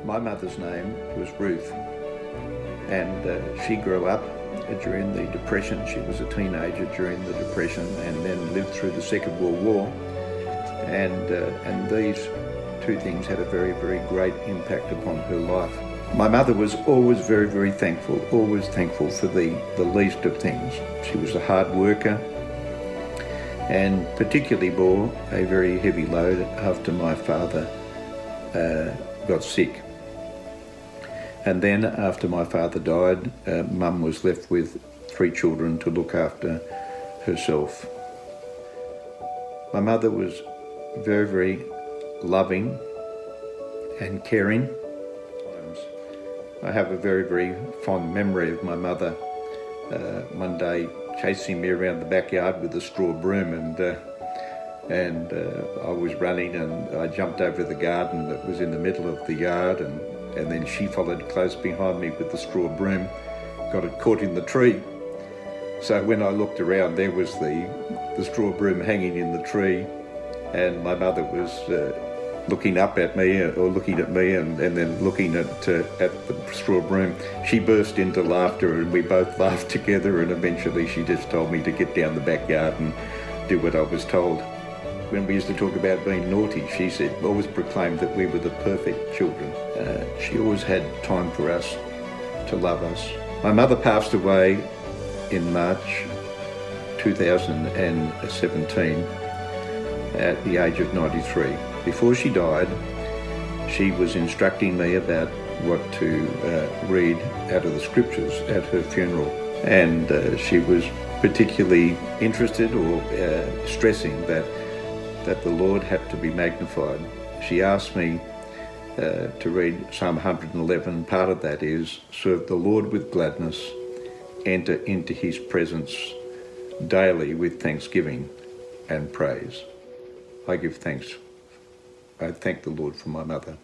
My mother's name was Ruth, and she grew up during the Depression. She was a teenager during the Depression and then lived through the Second World War. And these two things had a very, very great impact upon her life. My mother was always very, very thankful for the least of things. She was a hard worker and particularly bore a very heavy load after my father got sick. And then after my father died, Mum was left with 3 children to look after herself. My mother was very, very loving and caring. I have a very, very fond memory of my mother one day chasing me around the backyard with a straw broom, and I was running and I jumped over the garden that was in the middle of the yard, and then she followed close behind me with the straw broom, got it caught in the tree. So when I looked around, there was the straw broom hanging in the tree, and my mother was looking up at me, or looking at me, and then looking at the straw broom. She burst into laughter, and we both laughed together, and eventually she just told me to get down the backyard and do what I was told. When we used to talk about being naughty, she said, always proclaimed that we were the perfect children. She always had time for us, to love us. My mother passed away in March 2017 at the age of 93. Before she died, she was instructing me about what to read out of the scriptures at her funeral. And she was particularly interested or stressing that the Lord had to be magnified. She asked me to read Psalm 111. Part of that is, serve the Lord with gladness, enter into his presence daily with thanksgiving and praise. I give thanks. I thank the Lord for my mother.